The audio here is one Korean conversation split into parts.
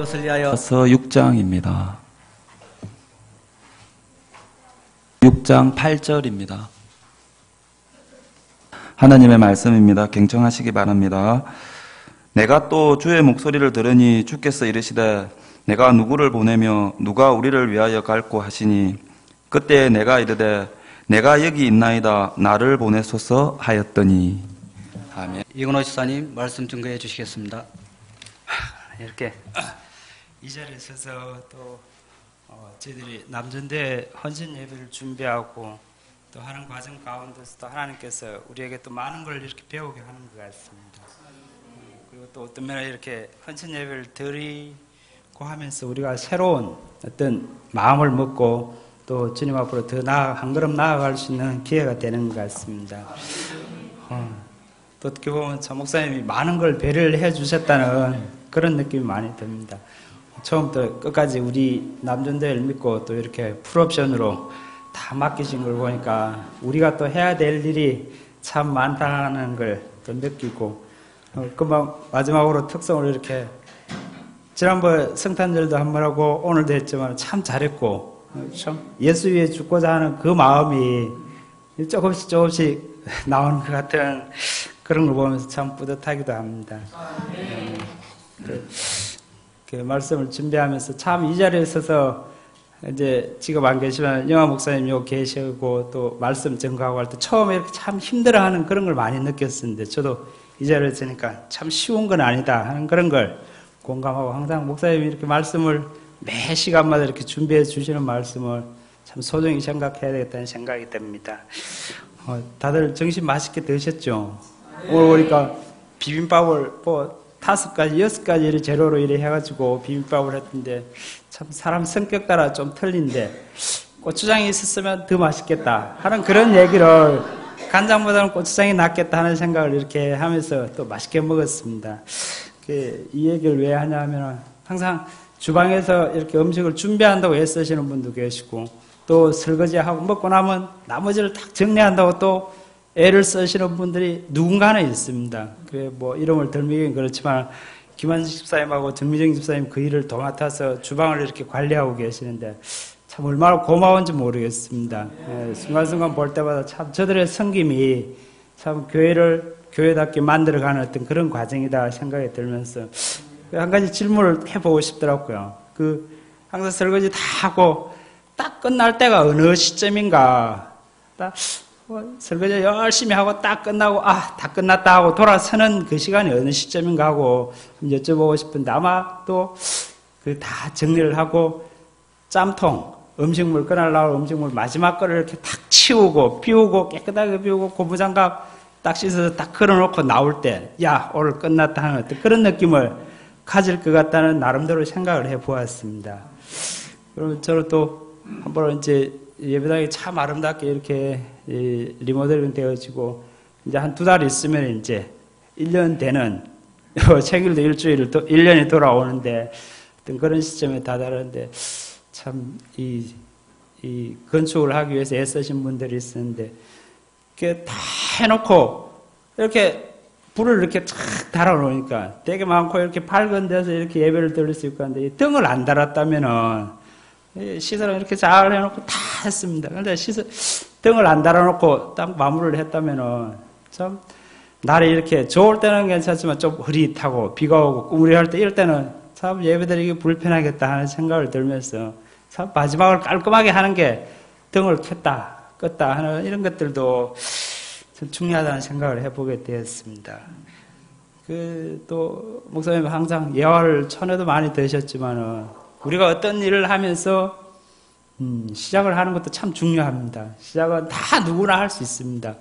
이것을 위하여 서 6장입니다. 6장 8절입니다. 하나님의 말씀입니다. 경청하시기 바랍니다. 내가 또 주의 목소리를 들으니 주께서 이르시되 내가 누구를 보내며 누가 우리를 위하여 갈고 하시니 그때 내가 이르되 내가 여기 있나이다 나를 보내소서 하였더니. 아멘. 이근호 지사님 말씀 증거해 주시겠습니다. 이렇게 이 자리에 서서 또 저희들이 남전대 헌신 예배를 준비하고 또 하는 과정 가운데서 또 하나님께서 우리에게 또 많은 걸 이렇게 배우게 하는 것 같습니다. 그리고 또 어떤 면에 이렇게 헌신 예배를 드리고 하면서 우리가 새로운 어떤 마음을 먹고 또 주님 앞으로 더 한 걸음 나아갈 수 있는 기회가 되는 것 같습니다. 또 어떻게 보면 참 목사님이 많은 걸 배려를 해주셨다는 그런 느낌이 많이 듭니다. 처음부터 끝까지 우리 남전대를 믿고 또 이렇게 풀옵션으로 다 맡기신 걸 보니까 우리가 또 해야 될 일이 참 많다는 걸 또 느끼고, 금방 마지막으로 특성을 이렇게 지난번 성탄절도 한 번 하고 오늘도 했지만 참 잘했고, 참 예수 위해 죽고자 하는 그 마음이 조금씩 나오는 것 같은 그런 걸 보면서 참 뿌듯하기도 합니다. 그 말씀을 준비하면서 참 이 자리에 서서 이제 지금 안 계시면 영화 목사님 여기 계시고 또 말씀 전가하고 할 때 처음에 이렇게 참 힘들어하는 그런 걸 많이 느꼈었는데 저도 이 자리에 있으니까 참 쉬운 건 아니다 하는 그런 걸 공감하고, 항상 목사님이 이렇게 말씀을 매 시간마다 이렇게 준비해 주시는 말씀을 참 소중히 생각해야 되겠다는 생각이 듭니다. 다들 점심 맛있게 드셨죠? 오늘 보니까 비빔밥을 5가지, 6가지 재료로 이래 해가지고 비빔밥을 했던데 참 사람 성격 따라 좀 틀린데 고추장이 있었으면 더 맛있겠다 하는 그런 얘기를, 간장보다는 고추장이 낫겠다 하는 생각을 이렇게 하면서 또 맛있게 먹었습니다. 이 얘기를 왜 하냐 하면 항상 주방에서 이렇게 음식을 준비한다고 애쓰시는 분도 계시고 또 설거지하고 먹고 나면 나머지를 딱 정리한다고 또 애를 쓰시는 분들이 누군가는 있습니다. 그래 뭐 이름을 덜미긴 그렇지만 김한식 집사님하고 정미정 집사님 그 일을 도맡아서 주방을 이렇게 관리하고 계시는데 참 얼마나 고마운지 모르겠습니다. 순간순간 볼 때마다 참 저들의 섬김이 참 교회를 교회답게 만들어가는 어떤 그런 과정이다 생각이 들면서 한 가지 질문을 해보고 싶더라고요. 항상 설거지 다 하고 딱 끝날 때가 어느 시점인가, 딱 설거지 열심히 하고 딱 끝나고 다 끝났다 하고 돌아서는 그 시간이 어느 시점인가 하고 여쭤보고 싶은데, 아마 또 다 정리를 하고 짬통 음식물 꺼내려고 음식물 마지막 거를 이렇게 탁 치우고 비우고 깨끗하게 비우고 고무장갑 딱 씻어서 딱 걸어놓고 나올 때 야 오늘 끝났다 하는 어떤 그런 느낌을 가질 것 같다는 나름대로 생각을 해보았습니다. 그럼 저는 또 한번 이제 예배당이 참 아름답게 이렇게 리모델링 되어지고 이제 한 2달 있으면 이제 1년 되는 생일도 일주일 또 1년이 돌아오는데 어떤 그런 시점에 다다르는데 참 이 건축을 하기 위해서 애쓰신 분들이 있었는데 이렇게 다 해놓고 이렇게 불을 이렇게 쫙 달아놓으니까 되게 많고 이렇게 밝은 데서 이렇게 예배를 드릴 수 있고 한데 등을 안 달았다면은 시설은 이렇게 잘 해놓고 다 했습니다. 그런데 등을 안 달아놓고 딱 마무리를 했다면은 참 날이 이렇게 좋을 때는 괜찮지만 좀 흐릿하고 비가 오고 꾸무리할 때 이럴 때는 참 예배드리기 불편하겠다 하는 생각을 들면서 참 마지막을 깔끔하게 하는 게 등을 켰다 껐다 하는 이런 것들도 참 중요하다는 생각을 해보게 되었습니다. 또 목사님 항상 예화를 전에도 많이 들으셨지만은 우리가 어떤 일을 하면서 시작을 하는 것도 참 중요합니다. 시작은 다 누구나 할 수 있습니다.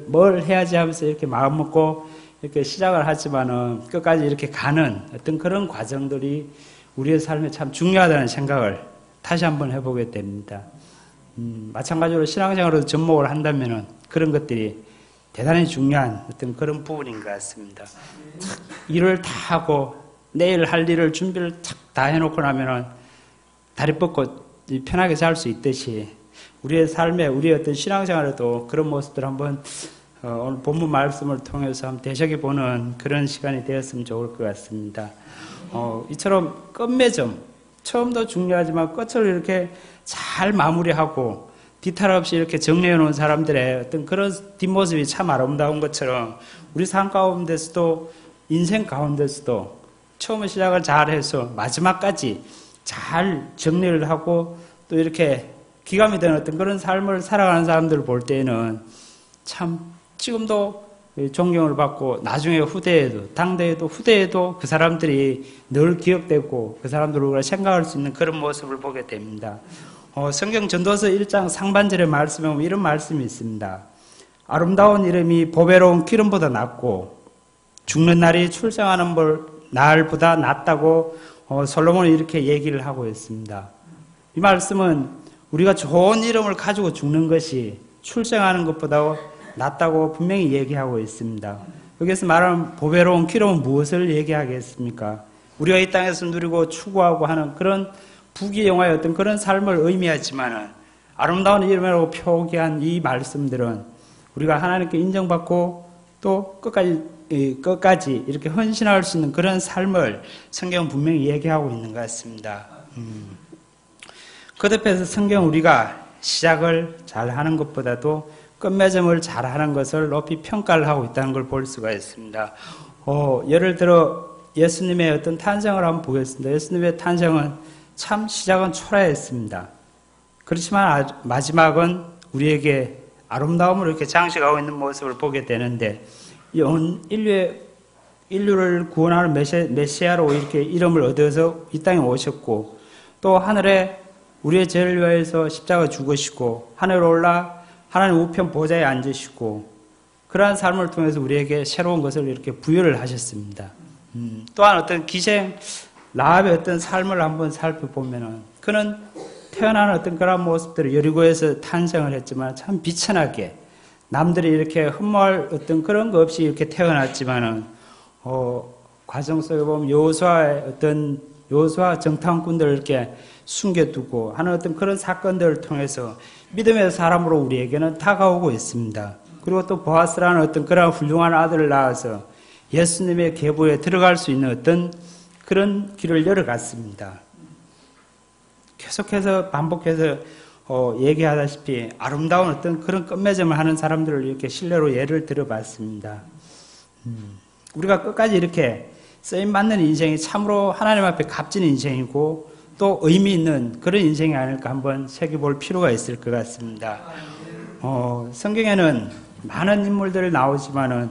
뭘 해야지 하면서 이렇게 마음 먹고 이렇게 시작을 하지만은 끝까지 이렇게 가는 어떤 그런 과정들이 우리의 삶에 참 중요하다는 생각을 다시 한번 해보게 됩니다. 마찬가지로 신앙생활로 접목을 한다면은 그런 것들이 대단히 중요한 어떤 그런 부분인 것 같습니다. 일을 다 하고 내일 할 일을 준비를 다 해놓고 나면은 다리 뻗고 편하게 살 수 있듯이 우리의 삶에 우리의 어떤 신앙생활에도 그런 모습들 한번 오늘 본문 말씀을 통해서 한번 되새겨보는 그런 시간이 되었으면 좋을 것 같습니다. 이처럼 끝맺음, 처음도 중요하지만 끝을 이렇게 잘 마무리하고 뒤탈 없이 이렇게 정리해 놓은 사람들의 어떤 그런 뒷모습이 참 아름다운 것처럼 우리 삶 가운데서도 인생 가운데서도 처음 시작을 잘해서 마지막까지 잘 정리를 하고 또 이렇게 기감이 되는 어떤 그런 삶을 살아가는 사람들을 볼 때에는 참 지금도 존경을 받고 나중에 후대에도 당대에도 후대에도 그 사람들이 늘 기억되고 그 사람들을 우리가 생각할 수 있는 그런 모습을 보게 됩니다. 성경 전도서 1장 상반절의 말씀에 보면 이런 말씀이 있습니다. 아름다운 이름이 보배로운 기름보다 낫고 죽는 날이 출생하는 날보다 낫다고 솔로몬이 이렇게 얘기를 하고 있습니다. 이 말씀은 우리가 좋은 이름을 가지고 죽는 것이 출생하는 것보다 낫다고 분명히 얘기하고 있습니다. 여기서 말하는 보배로운 기름은 무엇을 얘기하겠습니까? 우리가 이 땅에서 누리고 추구하고 하는 그런 부귀영화의 어떤 그런 삶을 의미하지만은 아름다운 이름으로 표기한 이 말씀들은 우리가 하나님께 인정받고 또 끝까지 이렇게 헌신할 수 있는 그런 삶을 성경은 분명히 얘기하고 있는 것 같습니다. 그 옆에서 성경 우리가 시작을 잘하는 것보다도 끝맺음을 잘하는 것을 높이 평가를 하고 있다는 걸 볼 수가 있습니다. 예를 들어 예수님의 어떤 탄생을 한번 보겠습니다. 예수님의 탄생은 참 시작은 초라했습니다. 그렇지만 마지막은 우리에게 아름다움으로 이렇게 장식하고 있는 모습을 보게 되는데 인류를 구원하는 메시아로 이렇게 이름을 얻어서 이 땅에 오셨고 또 하늘에 우리의 죄를 위하여서 십자가 죽으시고 하늘에 올라 하나님 우편 보좌에 앉으시고 그러한 삶을 통해서 우리에게 새로운 것을 이렇게 부여를 하셨습니다. 또한 어떤 기생 라합의 어떤 삶을 한번 살펴보면은 그는 태어나는 어떤 그런 모습들을 여리고에서 탄생을 했지만 참 비천하게 남들이 이렇게 흠모할 어떤 그런 거 없이 이렇게 태어났지만은 과정 속에 보면 여호수아 정탐꾼들을 이렇게 숨겨두고 하는 어떤 그런 사건들을 통해서 믿음의 사람으로 우리에게는 다가오고 있습니다. 그리고 또 보아스라는 어떤 그런 훌륭한 아들을 낳아서 예수님의 계보에 들어갈 수 있는 어떤 그런 길을 열어갔습니다. 계속해서 반복해서 얘기하다시피 아름다운 어떤 그런 끝맺음을 하는 사람들을 이렇게 신뢰로 예를 들어봤습니다. 우리가 끝까지 이렇게 쓰임받는 인생이 참으로 하나님 앞에 값진 인생이고 또 의미 있는 그런 인생이 아닐까 한번 새겨볼 필요가 있을 것 같습니다. 성경에는 많은 인물들 나오지만은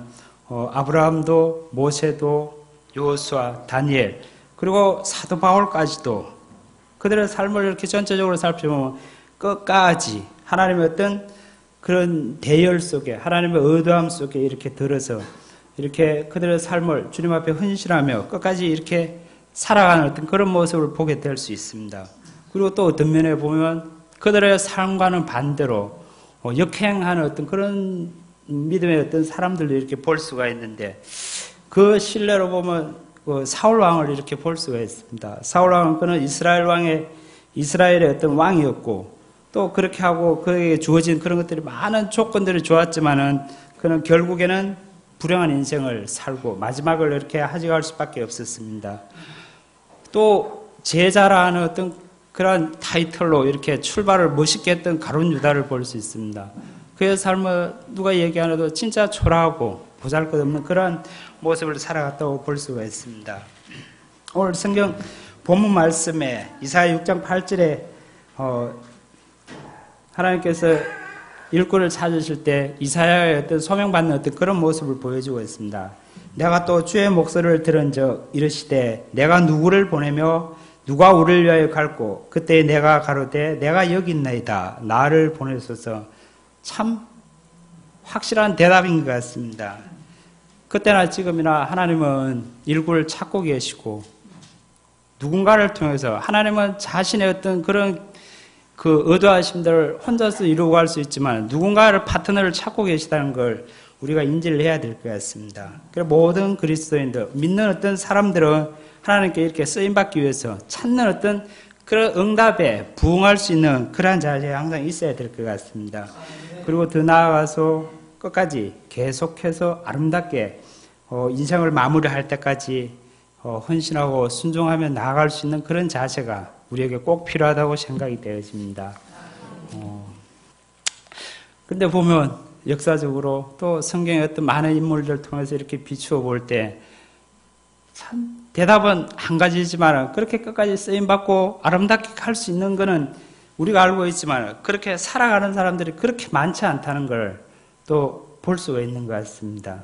아브라함도 모세도 여호수아, 다니엘 그리고 사도 바울까지도 그들의 삶을 이렇게 전체적으로 살펴보면 끝까지 하나님의 어떤 그런 대열 속에 하나님의 의도함 속에 이렇게 들어서 이렇게 그들의 삶을 주님 앞에 헌신하며 끝까지 이렇게 살아가는 어떤 그런 모습을 보게 될 수 있습니다. 그리고 또 어떤 면에 보면 그들의 삶과는 반대로 역행하는 어떤 그런 믿음의 어떤 사람들도 이렇게 볼 수가 있는데 그 신뢰로 보면 사울 왕을 이렇게 볼 수가 있습니다. 사울 왕은 그는 이스라엘의 어떤 왕이었고 또 그렇게 하고 그에게 주어진 그런 것들이 많은 조건들이 좋았지만은 그는 결국에는 불행한 인생을 살고 마지막을 이렇게 하직할 수밖에 없었습니다. 또 제자라는 어떤 그런 타이틀로 이렇게 출발을 멋있게 했던 가룟 유다를 볼 수 있습니다. 그의 삶은 누가 얘기 안 해도 진짜 초라하고 보잘것없는 그런 모습을 살아갔다고 볼 수가 있습니다. 오늘 성경 본문 말씀에 이사야 6장 8절에 하나님께서 일꾼을 찾으실 때 이사야의 어떤 소명받는 어떤 그런 모습을 보여주고 있습니다. 내가 또 주의 목소리를 들은 적 이르시되 내가 누구를 보내며 누가 우리를 위하여 갈고 그때 내가 가로되 내가 여기 있나이다 나를 보내소서. 참 확실한 대답인 것 같습니다. 그때나 지금이나 하나님은 일꾼을 찾고 계시고 누군가를 통해서 하나님은 자신의 어떤 그런 그 의도하심들을 혼자서 이루고 갈 수 있지만 누군가를 파트너를 찾고 계시다는 걸 우리가 인지를 해야 될 것 같습니다. 그래서 모든 그리스도인들, 믿는 어떤 사람들은 하나님께 이렇게 쓰임받기 위해서 찾는 어떤 그런 응답에 부응할 수 있는 그러한 자세가 항상 있어야 될 것 같습니다. 그리고 더 나아가서 끝까지 계속해서 아름답게 인생을 마무리할 때까지 헌신하고 순종하며 나아갈 수 있는 그런 자세가 우리에게 꼭 필요하다고 생각이 되어집니다. 근데 보면 역사적으로 또 성경의 어떤 많은 인물들을 통해서 이렇게 비추어 볼 때 참 대답은 한 가지지만 그렇게 끝까지 쓰임받고 아름답게 갈 수 있는 거는 우리가 알고 있지만 그렇게 살아가는 사람들이 그렇게 많지 않다는 걸 또 볼 수가 있는 것 같습니다.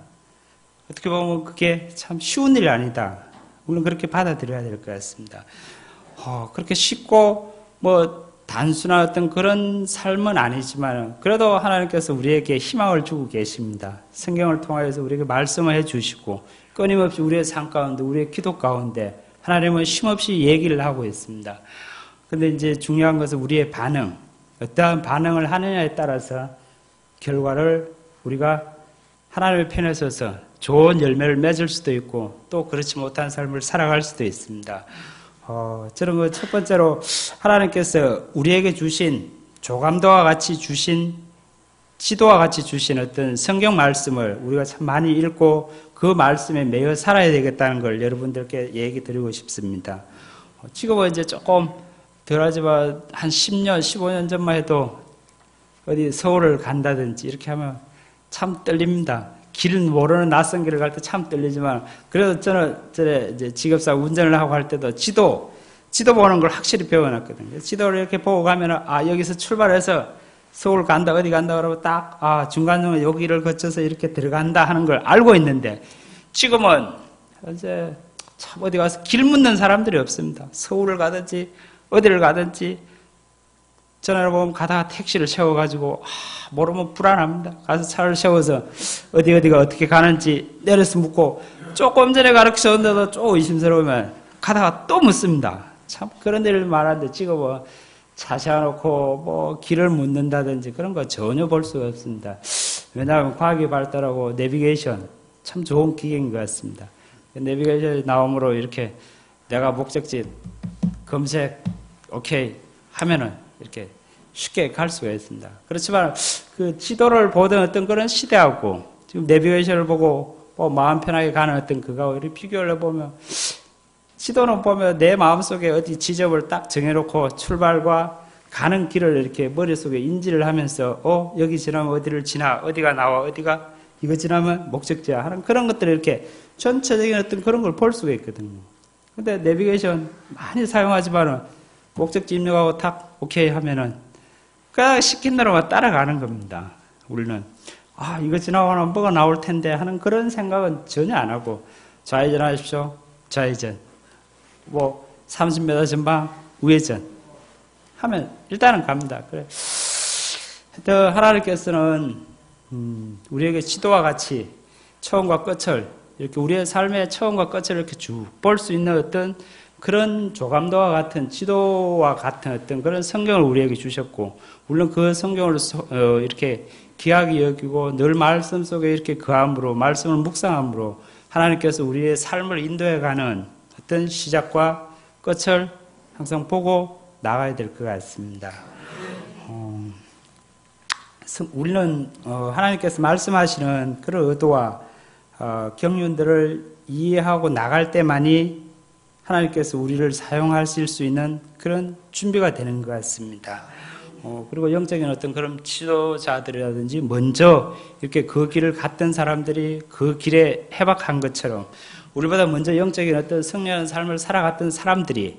어떻게 보면 그게 참 쉬운 일이 아니다. 물론 그렇게 받아들여야 될 것 같습니다. 그렇게 쉽고 뭐 단순한 어떤 그런 삶은 아니지만 그래도 하나님께서 우리에게 희망을 주고 계십니다. 성경을 통하여서 우리에게 말씀을 해주시고 끊임없이 우리의 삶 가운데 우리의 기도 가운데 하나님은 쉼없이 얘기를 하고 있습니다. 근데 이제 중요한 것은 우리의 반응, 어떠한 반응을 하느냐에 따라서 결과를 우리가 하나님의 편에 서서 좋은 열매를 맺을 수도 있고 또 그렇지 못한 삶을 살아갈 수도 있습니다. 저는 첫 번째로 하나님께서 우리에게 주신 조감도와 같이 주신 지도와 같이 주신 어떤 성경 말씀을 우리가 참 많이 읽고 그 말씀에 매여 살아야 되겠다는 걸 여러분들께 얘기 드리고 싶습니다. 지금은 이제 조금 덜하지만 한 10년, 15년 전만 해도 어디 서울을 간다든지 이렇게 하면 참 떨립니다. 길 모르는 낯선 길을 갈 때 참 떨리지만 그래도 저는 이제 직업상 운전을 하고 할 때도 지도 보는 걸 확실히 배워놨거든요. 지도를 이렇게 보고 가면은 여기서 출발해서 서울 간다 어디 간다 그러면 딱 중간중간 여기를 거쳐서 이렇게 들어간다 하는 걸 알고 있는데 지금은 이제 참 어디 가서 길 묻는 사람들이 없습니다. 서울을 가든지 어디를 가든지 전화를 보면 가다가 택시를 세워가지고 모르면 불안합니다. 가서 차를 세워서 어디가 어떻게 가는지 내려서 묻고 조금 전에 가르쳐줬는데도 조금 의심스러우면 가다가 또 묻습니다. 참 그런 일을 말하는데 지금은 차 세워놓고 뭐 길을 묻는다든지 그런 거 전혀 볼 수가 없습니다. 왜냐하면 과학이 발달하고 내비게이션 참 좋은 기계인 것 같습니다. 내비게이션이 나옴으로 이렇게 내가 목적지 검색 오케이 하면은 이렇게 쉽게 갈 수가 있습니다. 그렇지만 그 지도를 보던 어떤 그런 시대하고 지금 내비게이션을 보고 마음 편하게 가는 어떤 그거하고 이렇게 비교를 해보면 지도는 보면 내 마음속에 어디 지점을 딱 정해놓고 출발과 가는 길을 이렇게 머릿속에 인지를 하면서 여기 지나면 어디를 지나 어디가 나와 어디가 이거 지나면 목적지야 하는 그런 것들을 이렇게 전체적인 어떤 그런 걸 볼 수가 있거든요. 근데 내비게이션 많이 사용하지만은 목적지 입력하고 탁 오케이 하면은 그냥 시킨 대로만 따라가는 겁니다. 우리는 이거 지나가면 뭐가 나올 텐데 하는 그런 생각은 전혀 안 하고 좌회전 하십시오. 좌회전. 30m 전방 우회전 하면 일단은 갑니다. 그래. 하나님께서는 우리에게 지도와 같이 처음과 끝을 이렇게 우리의 삶의 처음과 끝을 이렇게 쭉 볼 수 있는 어떤 그런 조감도와 같은 지도와 같은 어떤 그런 성경을 우리에게 주셨고 물론 그 성경을 이렇게 귀하게 여기고 늘 말씀 속에 이렇게 거함으로 말씀을 묵상함으로 하나님께서 우리의 삶을 인도해가는 어떤 시작과 끝을 항상 보고 나가야 될 것 같습니다. 우리는 하나님께서 말씀하시는 그런 의도와 경륜들을 이해하고 나갈 때만이 하나님께서 우리를 사용하실 수 있는 그런 준비가 되는 것 같습니다. 그리고 영적인 어떤 그런 지도자들이라든지 먼저 이렇게 그 길을 갔던 사람들이 그 길에 해박한 것처럼 우리보다 먼저 영적인 어떤 승리하는 삶을 살아갔던 사람들이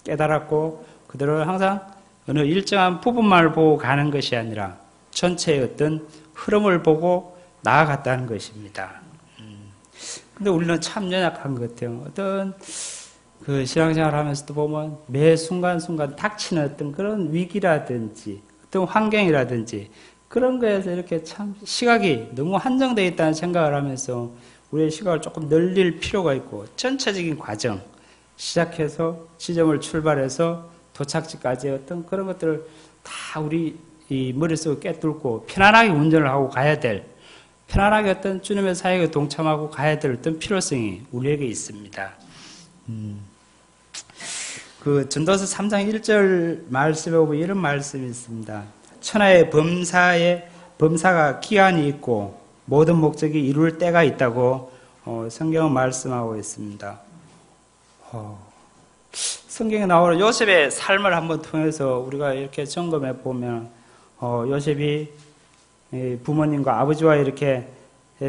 깨달았고 그들을 항상 어느 일정한 부분만을 보고 가는 것이 아니라 전체의 어떤 흐름을 보고 나아갔다는 것입니다. 근데 우리는 참 연약한 것 같아요. 어떤 그 신앙생활 하면서도 보면 매 순간순간 닥치는 어떤 그런 위기라든지 어떤 환경이라든지 그런 거에서 이렇게 참 시각이 너무 한정되어 있다는 생각을 하면서 우리의 시각을 조금 늘릴 필요가 있고 전체적인 과정 시작해서 지점을 출발해서 도착지까지 어떤 그런 것들을 다 우리 이 머릿속에 꿰뚫고 편안하게 운전을 하고 가야 될 편안하게 어떤 주님의 사역에 동참하고 가야 될 어떤 필요성이 우리에게 있습니다. 그 전도서 3장 1절 말씀에 보면 이런 말씀이 있습니다. 천하의 범사가 기한이 있고 모든 목적이 이룰 때가 있다고 성경은 말씀하고 있습니다. 성경에 나오는 요셉의 삶을 한번 통해서 우리가 이렇게 점검해 보면 요셉이 부모님과 아버지와 이렇게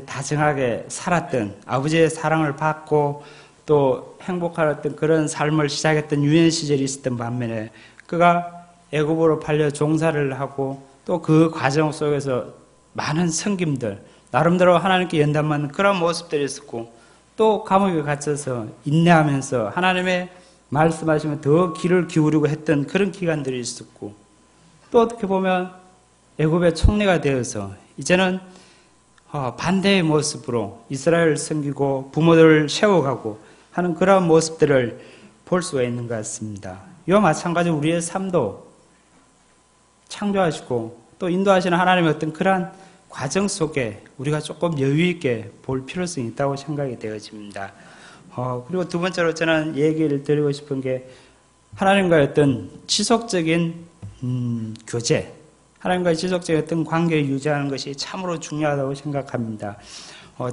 다정하게 살았던, 아버지의 사랑을 받고 또 행복했던 그런 삶을 시작했던 유년 시절이 있었던 반면에 그가 애굽으로 팔려 종사를 하고 또 그 과정 속에서 많은 섬김들, 나름대로 하나님께 연단받는 그런 모습들이 있었고 또 감옥에 갇혀서 인내하면서 하나님의 말씀하시면 더 귀를 기울이고 했던 그런 기간들이 있었고 또 어떻게 보면 애굽의 총리가 되어서 이제는 반대의 모습으로 이스라엘을 섬기고 부모들을 세워가고 하는 그런 모습들을 볼 수가 있는 것 같습니다. 이와 마찬가지로 우리의 삶도 창조하시고 또 인도하시는 하나님의 어떤 그러한 과정 속에 우리가 조금 여유 있게 볼 필요성이 있다고 생각이 되어집니다. 그리고 두 번째로 저는 얘기를 드리고 싶은 게 하나님과의 어떤 지속적인 교제, 하나님과의 지속적인 어떤 관계를 유지하는 것이 참으로 중요하다고 생각합니다.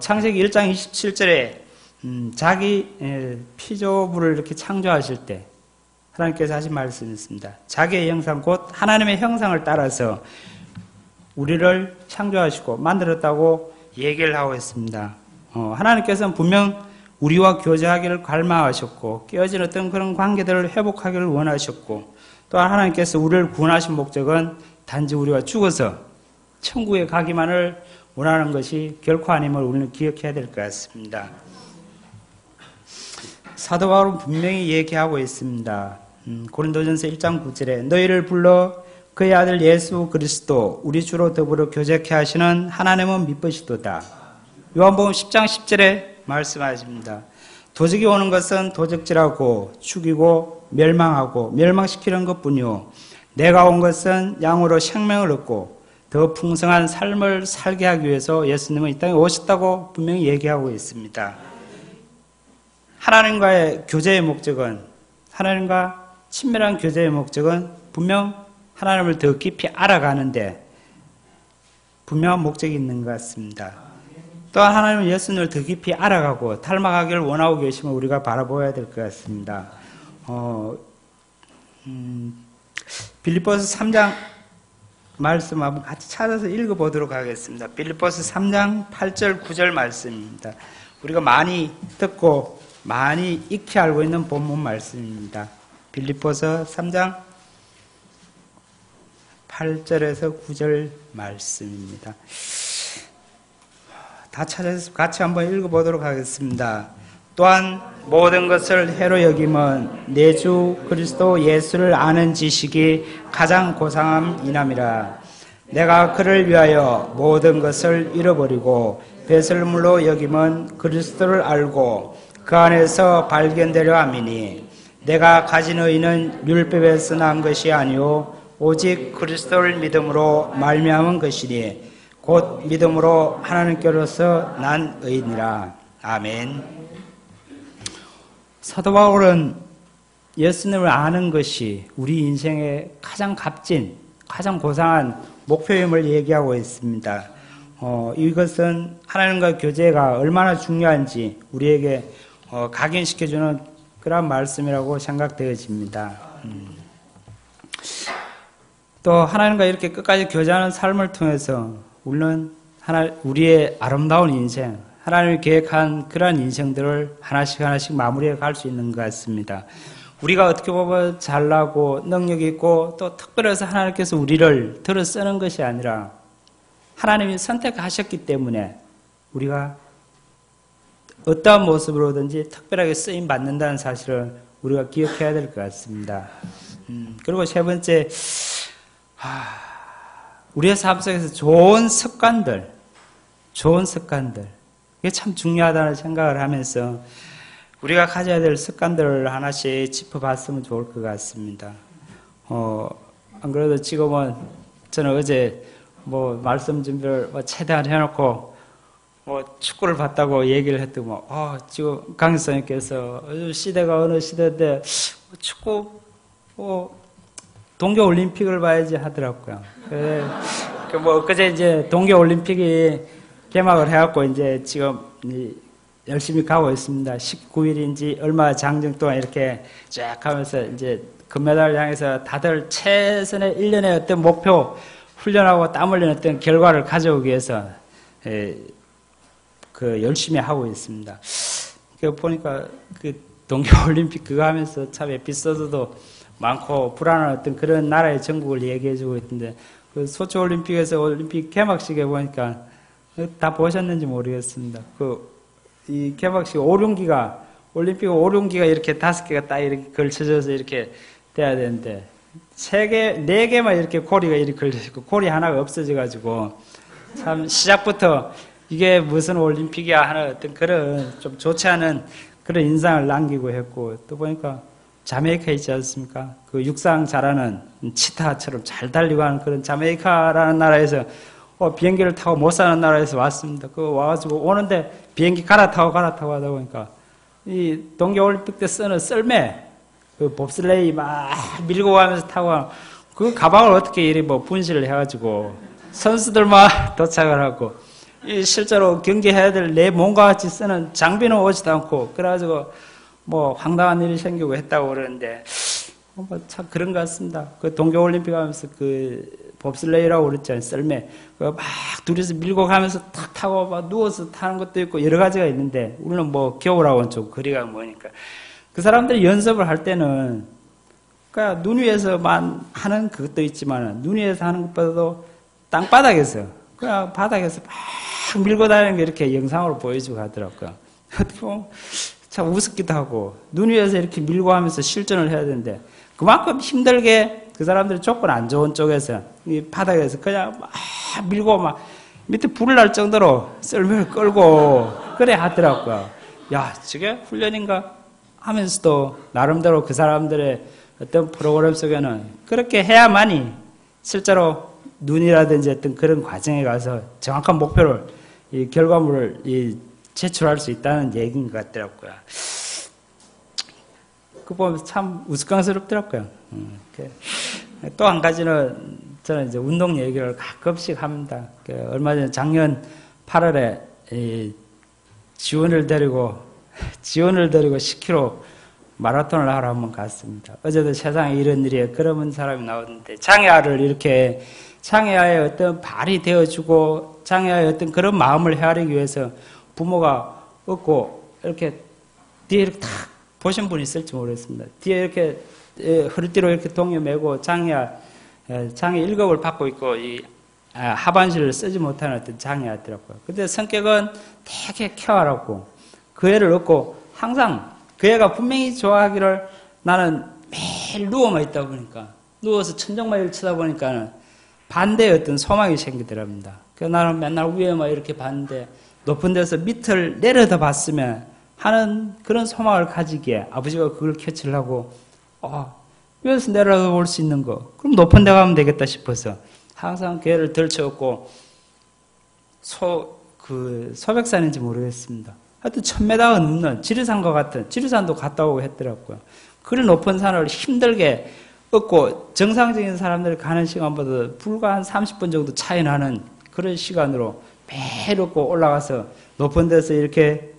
창세기 1장 27절에 자기 피조물을 이렇게 창조하실 때 하나님께서 하신 말씀이 있습니다. 자기의 형상 곧 하나님의 형상을 따라서 우리를 창조하시고 만들었다고 얘기를 하고 있습니다. 하나님께서는 분명 우리와 교제하기를 갈망하셨고 깨어진 어떤 그런 관계들을 회복하기를 원하셨고 또한 하나님께서 우리를 구원하신 목적은 단지 우리가 죽어서 천국에 가기만을 원하는 것이 결코 아님을 우리는 기억해야 될 것 같습니다. 사도 바울은 분명히 얘기하고 있습니다. 고린도전서 1장 9절에 너희를 불러 그의 아들 예수 그리스도 우리 주로 더불어 교제케 하시는 하나님은 미쁘시도다. 요한복음 10장 10절에 말씀하십니다. 도적이 오는 것은 도적질하고 죽이고 멸망하고 멸망시키는 것뿐이요 내가 온 것은 양으로 생명을 얻고 더 풍성한 삶을 살게 하기 위해서 예수님은 이 땅에 오셨다고 분명히 얘기하고 있습니다. 하나님과의 교제의 목적은 하나님과 친밀한 교제의 목적은 분명 하나님을 더 깊이 알아가는데 분명한 목적이 있는 것 같습니다. 또한 하나님은 예수님을 더 깊이 알아가고 닮아가기를 원하고 계심을 우리가 바라보아야 될 것 같습니다. 빌립보서 3장 말씀 한번 같이 찾아서 읽어보도록 하겠습니다. 빌립보서 3장 8절 9절 말씀입니다. 우리가 많이 듣고 많이 익히 알고 있는 본문 말씀입니다. 빌립보서 3장 8절에서 9절 말씀입니다. 다 찾아서 같이 한번 읽어보도록 하겠습니다. 또한 모든 것을 해로 여김은 내 주 그리스도 예수를 아는 지식이 가장 고상함이남이라. 내가 그를 위하여 모든 것을 잃어버리고 배설물로 여김은 그리스도를 알고 그 안에서 발견되려 함이니 내가 가진 의는 율법에서 난 것이 아니요 오직 그리스도를 믿음으로 말미암은 것이니 곧 믿음으로 하나님께로서 난 의인이라. 아멘. 사도 바울은 예수님을 아는 것이 우리 인생의 가장 값진, 가장 고상한 목표임을 얘기하고 있습니다. 이것은 하나님과 교제가 얼마나 중요한지 우리에게 각인시켜주는 그런 말씀이라고 생각되어집니다. 또 하나님과 이렇게 끝까지 교제하는 삶을 통해서 우리의 아름다운 인생, 하나님이 계획한 그러한 인생들을 하나씩 마무리해 갈 수 있는 것 같습니다. 우리가 어떻게 보면 잘나고 능력이 있고 또 특별해서 하나님께서 우리를 들어 쓰는 것이 아니라 하나님이 선택하셨기 때문에 우리가 어떠한 모습으로든지 특별하게 쓰임 받는다는 사실을 우리가 기억해야 될 것 같습니다. 그리고 세 번째, 우리의 삶 속에서 좋은 습관들, 이게 참 중요하다는 생각을 하면서 우리가 가져야 될 습관들을 하나씩 짚어봤으면 좋을 것 같습니다. 안 그래도 지금은 저는 어제 말씀 준비를 최대한 해놓고 축구를 봤다고 얘기를 했더니 지금 강의선생님께서 요즘 시대가 어느 시대인데 축구 동계올림픽을 봐야지 하더라고요. 엊그제 이제 동계올림픽이 개막을 해갖고 이제 지금 열심히 가고 있습니다. 19일인지 얼마 장정 동안 이렇게 쫙 하면서 이제 금메달을 향해서 다들 최선의 1년의 어떤 목표, 훈련하고 땀 흘리는 어떤 결과를 가져오기 위해서 열심히 하고 있습니다. 그 보니까 그 동계올림픽 그거 하면서 참 에피소드도 많고 불안한 어떤 그런 나라의 정국을 얘기해주고 있던데 그 소치올림픽에서 올림픽 개막식에 보니까 다 보셨는지 모르겠습니다. 이 개막식 오륜기가 올림픽 오륜기가 이렇게 5개가 딱 이렇게 걸쳐져서 이렇게 돼야 되는데 4개만 이렇게 고리가 이렇게 걸려있고 고리 하나가 없어져가지고 참 시작부터 이게 무슨 올림픽이야 하는 어떤 그런 좀 좋지 않은 그런 인상을 남기고 했고 또 보니까 자메이카 있지 않습니까? 그 육상 잘하는 치타처럼 잘 달리고 하는 그런 자메이카라는 나라에서 비행기를 타고 못 사는 나라에서 왔습니다. 와가지고 오는데 비행기 갈아타고 하다 보니까 이 동계올림픽 때 쓰는 썰매 그 봅슬레이 막 밀고 가면서 타고 그 가방을 어떻게 이리 분실을 해가지고 선수들만 도착을 하고 실제로 경기해야 될 내 몸과 같이 쓰는 장비는 오지도 않고 그래가지고 황당한 일이 생기고 했다고 그러는데 참 그런 것 같습니다. 그 동계올림픽 하면서 그 봅슬레이라고 그랬잖아요. 썰매 막 둘이서 밀고 가면서 탁 타고 막 누워서 타는 것도 있고 여러 가지가 있는데 우리는 겨울하고는 좀 거리가 머니까 그 사람들이 연습을 할 때는 그러니까 눈 위에서만 하는 그것도 있지만 눈 위에서 하는 것보다도 땅바닥에서 그냥 바닥에서 막 밀고 다니는 게 이렇게 영상으로 보여주고 하더라고요. 참 우습기도 하고 눈 위에서 이렇게 밀고 하면서 실전을 해야 되는데 그만큼 힘들게 그 사람들이 조건 안 좋은 쪽에서 이 바닥에서 그냥 막 밀고 막 밑에 불을 날 정도로 썰매를 끌고 그래 하더라고요. 야, 저게 훈련인가 하면서도 나름대로 그 사람들의 어떤 프로그램 속에는 그렇게 해야만이 실제로 눈이라든지 어떤 그런 과정에 가서 정확한 목표를 이 결과물을 제출할 수 있다는 얘기인 것 같더라고요. 그 보면서 참 우스꽝스럽더라고요. 또 한 가지는 저는 이제 운동 얘기를 가끔씩 합니다. 얼마 전에 작년 8월에 지원을 데리고 10km 마라톤을 하러 한번 갔습니다. 어제도 세상에 이런 일이에요. 그러면 사람이 나오는데 장애아를 이렇게 장애아의 어떤 발이 되어주고 장애아의 어떤 그런 마음을 헤아리기 위해서 부모가 없고 이렇게 뒤에 이렇게 탁 보신 분이 있을지 모르겠습니다. 뒤에 이렇게 허리띠로 이렇게 동요 메고 장애 1급을 받고 있고 하반신을 쓰지 못하는 어떤 장애아더라고요. 근데 성격은 되게 쾌활하고 그 애를 얻고 항상 그 애가 분명히 좋아하기를 나는 매일 누워만 있다 보니까 누워서 천정만을 쳐다보니까 반대의 어떤 소망이 생기더랍니다. 그래서 나는 맨날 위에만 이렇게 봤는데 높은 데서 밑을 내려다 봤으면 하는 그런 소망을 가지기에 아버지가 그걸 캐치를 하고 위에서 내려다 볼 수 있는 거 그럼 높은 데 가면 되겠다 싶어서 항상 그 애를 들쳐갖고 소백산인지 모르겠습니다. 하여튼 1000m가 넘는 지리산과 같은 지리산도 갔다 오고 했더라고요. 그런 높은 산을 힘들게 얻고 정상적인 사람들이 가는 시간보다 불과 한 30분 정도 차이 나는 그런 시간으로 매일 얻고 올라가서 높은 데서 이렇게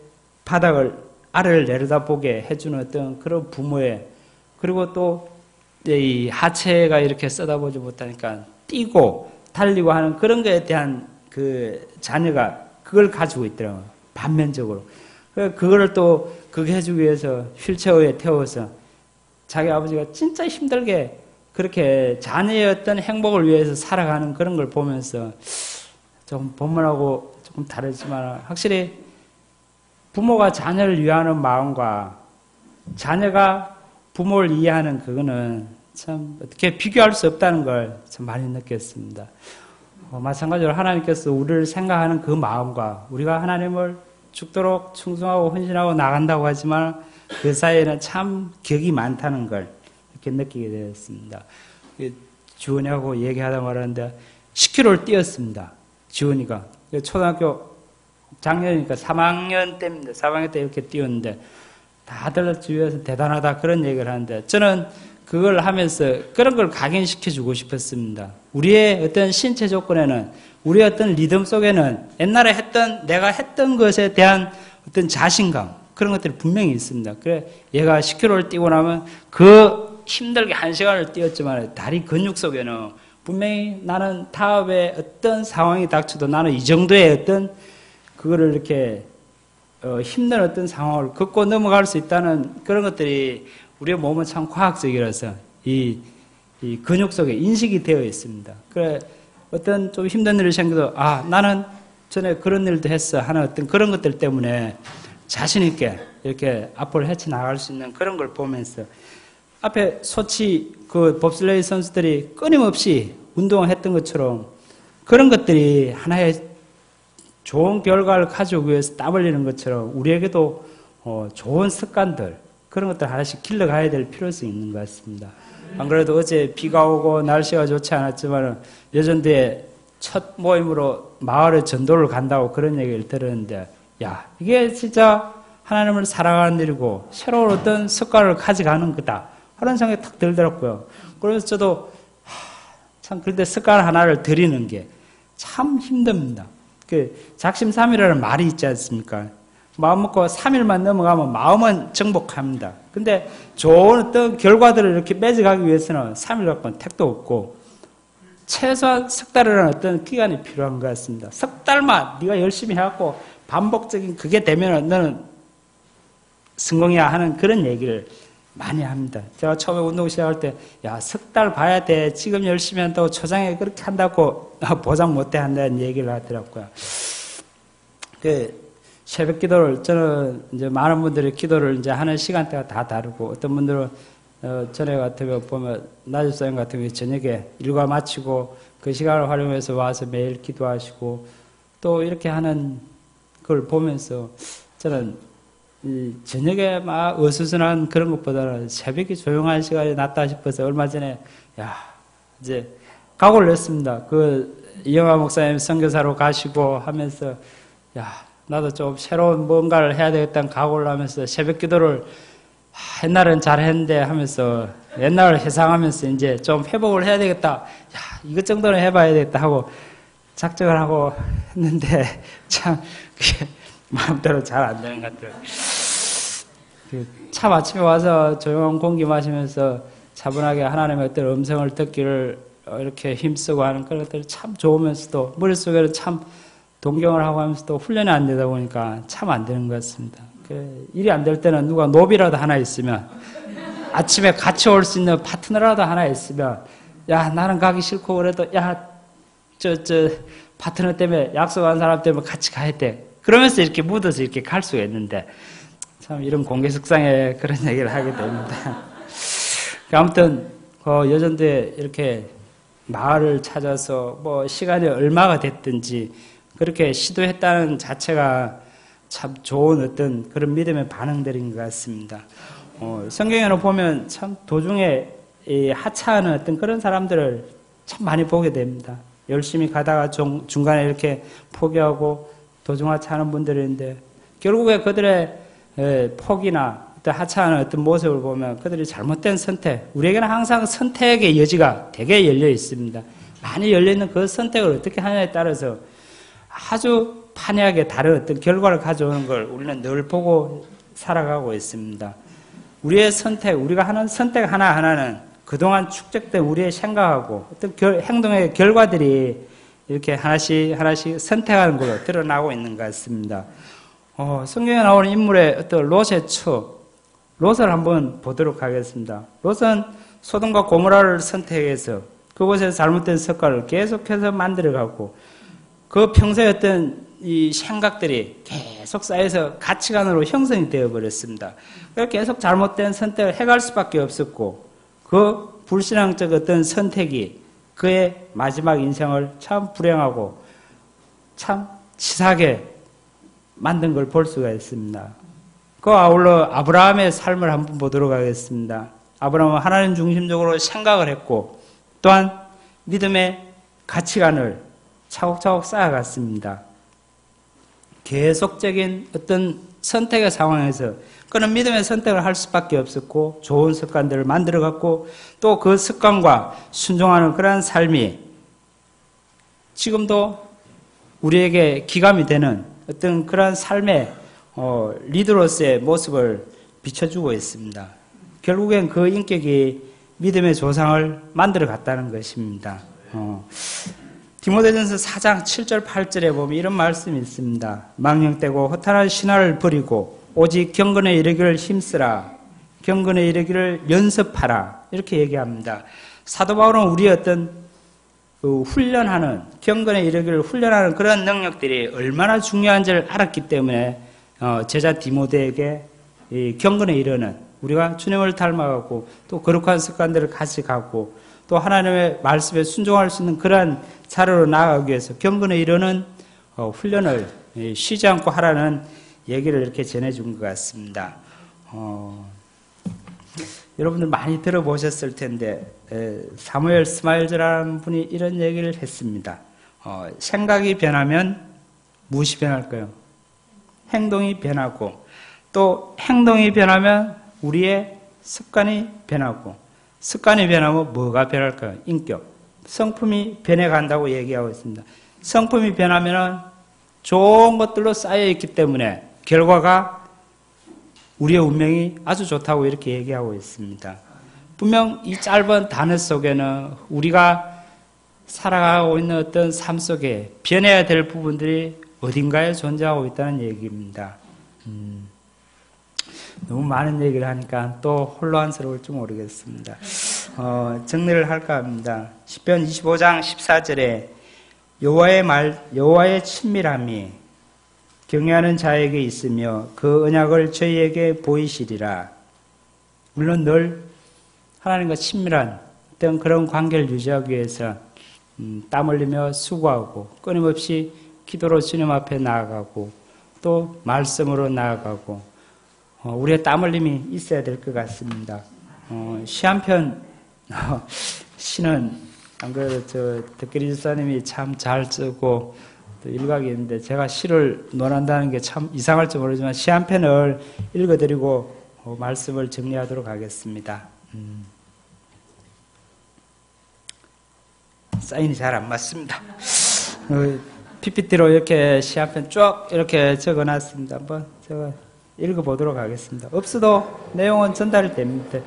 바닥을 아래를 내려다보게 해주는 어떤 그런 부모의 그리고 또 이 하체가 이렇게 써다보지 못하니까 뛰고 달리고 하는 그런 거에 대한 그 자녀가 그걸 가지고 있더라고요. 반면적으로. 그거를 또 그게 해주기 위해서 휠체어에 태워서 자기 아버지가 진짜 힘들게 그렇게 자녀의 어떤 행복을 위해서 살아가는 그런 걸 보면서 좀 본문하고 조금 다르지만 확실히 부모가 자녀를 위하는 마음과 자녀가 부모를 이해하는 그거는 참 어떻게 비교할 수 없다는 걸 참 많이 느꼈습니다. 마찬가지로 하나님께서 우리를 생각하는 그 마음과 우리가 하나님을 죽도록 충성하고 헌신하고 나간다고 하지만 그 사이에는 참 격이 많다는 걸 이렇게 느끼게 되었습니다. 주원이하고 얘기하다 말하는데 10km를 뛰었습니다. 주원이가 초등학교 작년이니까 3학년 때입니다. 3학년 때 이렇게 뛰었는데 다들 주위에서 대단하다 그런 얘기를 하는데 저는 그걸 하면서 그런 걸 각인시켜주고 싶었습니다. 우리의 어떤 신체 조건에는 우리의 어떤 리듬 속에는 옛날에 내가 했던 것에 대한 어떤 자신감, 그런 것들이 분명히 있습니다. 그래, 얘가 10km를 뛰고 나면 그 힘들게 1시간을 뛰었지만 다리 근육 속에는 분명히 나는 다음에 어떤 상황이 닥쳐도 나는 이 정도의 어떤 그거를 이렇게 힘든 어떤 상황을 긋고 넘어갈 수 있다는 그런 것들이 우리의 몸은 참 과학적이라서 이 근육 속에 인식이 되어 있습니다. 그래, 어떤 좀 힘든 일이 생겨도, 나는 전에 그런 일도 했어 하는 어떤 그런 것들 때문에 자신있게 이렇게 앞으로 헤쳐나갈 수 있는 그런 걸 보면서 앞에 소치 그 봅슬레이 선수들이 끊임없이 운동을 했던 것처럼 그런 것들이 하나의 좋은 결과를 가져오기 위해서 땀 흘리는 것처럼 우리에게도 좋은 습관들, 그런 것들 하나씩 길러가야 될 필요성이 있는 것 같습니다. 안 그래도 어제 비가 오고 날씨가 좋지 않았지만 여전대에 첫 모임으로 마을에 전도를 간다고 그런 얘기를 들었는데, 야, 이게 진짜 하나님을 사랑하는 일이고 새로운 어떤 습관을 가져가는 거다 하는 생각이 탁 들더라고요. 그래서 저도 참 그런데 습관 하나를 들이는 게 참 힘듭니다. 그 작심삼일이라는 말이 있지 않습니까? 마음 먹고 3일만 넘어가면 마음은 정복합니다. 근데 좋은 어떤 결과들을 이렇게 맺어가기 위해서는 3일 갖고는 택도 없고 최소한 석 달이라는 어떤 기간이 필요한 것 같습니다. 석 달만 네가 열심히 해갖고 반복적인 그게 되면 너는 성공이야 하는 그런 얘기를 많이 합니다. 제가 처음에 운동 시작할 때, 야, 석 달 봐야 돼. 지금 열심히 한다고 초장에 그렇게 한다고 보장 못해 한다는 얘기를 하더라고요. 새벽 기도를, 저는 이제 많은 분들이 기도를 이제 하는 시간대가 다 다르고, 어떤 분들은, 전에 같으면 보면, 나주사님 같은 경우에 저녁에 일과 마치고 그 시간을 활용해서 와서 매일 기도하시고, 또 이렇게 하는 걸 보면서 저는 저녁에 막 어수선한 그런 것보다는 새벽에 조용한 시간이 낫다 싶어서 얼마 전에, 이제 각오를 했습니다. 이영하 목사님 선교사로 가시고 하면서, 나도 좀 새로운 뭔가를 해야 되겠다는 각오를 하면서 새벽 기도를 옛날엔 잘했는데 하면서 옛날을 회상하면서 이제 좀 회복을 해야 되겠다. 이것 정도는 해봐야 되겠다 하고 작정을 하고 했는데 참 그게 마음대로 잘 안 되는 것 같아요. 참 아침에 와서 조용한 공기 마시면서 차분하게 하나님의 어떤 음성을 듣기를 이렇게 힘쓰고 하는 그런 것들이 참 좋으면서도 머릿속에는 참 동경을 하고 하면서도 훈련이 안 되다 보니까 참 안 되는 것 같습니다. 일이 안 될 때는 누가 노비라도 하나 있으면, 아침에 같이 올 수 있는 파트너라도 하나 있으면, 나는 가기 싫고 그래도 파트너 때문에 약속한 사람 때문에 같이 가야 돼. 그러면서 이렇게 묻어서 이렇게 갈 수가 있는데 참 이런 공개석상에 그런 얘기를 하게 됩니다. 아무튼 여전대 이렇게 마을을 찾아서 뭐 시간이 얼마가 됐든지 그렇게 시도했다는 자체가 참 좋은 어떤 그런 믿음의 반응들인 것 같습니다. 성경에는 보면 참 도중에 하차하는 어떤 그런 사람들을 참 많이 보게 됩니다. 열심히 가다가 중간에 이렇게 포기하고 도중 하차하는 분들인데 결국에 그들의 포기나 하차하는 어떤 모습을 보면 그들이 잘못된 선택, 우리에게는 항상 선택의 여지가 되게 열려 있습니다. 많이 열려있는 그 선택을 어떻게 하냐에 따라서 아주 판이하게 다른 어떤 결과를 가져오는 걸 우리는 늘 보고 살아가고 있습니다. 우리의 선택, 우리가 하는 선택 하나하나는 그동안 축적된 우리의 생각하고 어떤 행동의 결과들이 이렇게 하나씩 선택하는 걸로 드러나고 있는 것 같습니다. 성경에 나오는 인물의 어떤 롯의 척, 롯을 한번 보도록 하겠습니다. 롯은 소돔과 고모라를 선택해서 그곳에서 잘못된 습관을 계속해서 만들어가고 그 평소에 어떤 이 생각들이 계속 쌓여서 가치관으로 형성이 되어버렸습니다. 계속 잘못된 선택을 해갈 수밖에 없었고 그 불신앙적 어떤 선택이 그의 마지막 인생을 참 불행하고 참 치사하게 만든 걸 볼 수가 있습니다. 그 아울러 아브라함의 삶을 한번 보도록 하겠습니다. 아브라함은 하나님 중심적으로 생각을 했고 또한 믿음의 가치관을 차곡차곡 쌓아갔습니다. 계속적인 어떤 선택의 상황에서 그는 믿음의 선택을 할 수밖에 없었고 좋은 습관들을 만들어갔고 또 그 습관과 순종하는 그러한 삶이 지금도 우리에게 기감이 되는 어떤 그러한 삶의 리더로서의 모습을 비춰주고 있습니다. 결국엔 그 인격이 믿음의 조상을 만들어 갔다는 것입니다. 디모데전서 4장 7절 8절에 보면 이런 말씀이 있습니다. 망령되고 허탄한 신화를 버리고 오직 경건에 이르기를 힘쓰라. 경건에 이르기를 연습하라. 이렇게 얘기합니다. 사도 바울은 우리의 어떤 훈련하는, 경건에 이르기를 훈련하는 그런 능력들이 얼마나 중요한지를 알았기 때문에 제자 디모데에게 이 경건에 이르는, 우리가 주님을 닮아가고 또 거룩한 습관들을 같이 갖고 또 하나님의 말씀에 순종할 수 있는 그러한 자료로 나아가기 위해서 경건에 이르는 훈련을 쉬지 않고 하라는 얘기를 이렇게 전해준 것 같습니다. 여러분들 많이 들어보셨을 텐데 사무엘 스마일즈라는 분이 이런 얘기를 했습니다. 생각이 변하면 무엇이 변할까요? 행동이 변하고, 또 행동이 변하면 우리의 습관이 변하고, 습관이 변하면 뭐가 변할까요? 인격, 성품이 변해간다고 얘기하고 있습니다. 성품이 변하면 좋은 것들로 쌓여있기 때문에 결과가 우리의 운명이 아주 좋다고 이렇게 얘기하고 있습니다. 분명 이 짧은 단어 속에는 우리가 살아가고 있는 어떤 삶 속에 변해야 될 부분들이 어딘가에 존재하고 있다는 얘기입니다. 너무 많은 얘기를 하니까 또 혼란스러울지 모르겠습니다. 정리를 할까 합니다. 시편 25장 14절에 여호와의 친밀함이 경외하는 자에게 있으며 그 언약을 저희에게 보이시리라. 물론 늘 하나님과 친밀한 어떤 그런 관계를 유지하기 위해서 땀 흘리며 수고하고 끊임없이 기도로 주님 앞에 나아가고 또 말씀으로 나아가고 우리의 땀 흘림이 있어야 될 것 같습니다. 시 한 편 시는 안 그래도 덕기리 집사님이 참 잘 쓰고 또 일각이 있는데 제가 시를 논한다는 게 참 이상할지 모르지만 시 한 편을 읽어드리고 말씀을 정리하도록 하겠습니다. 사인이 잘 안 맞습니다. PPT로 이렇게 시 한 편 쭉 이렇게 적어놨습니다. 한번 제가 읽어보도록 하겠습니다. 없어도 내용은 전달이 됩니다.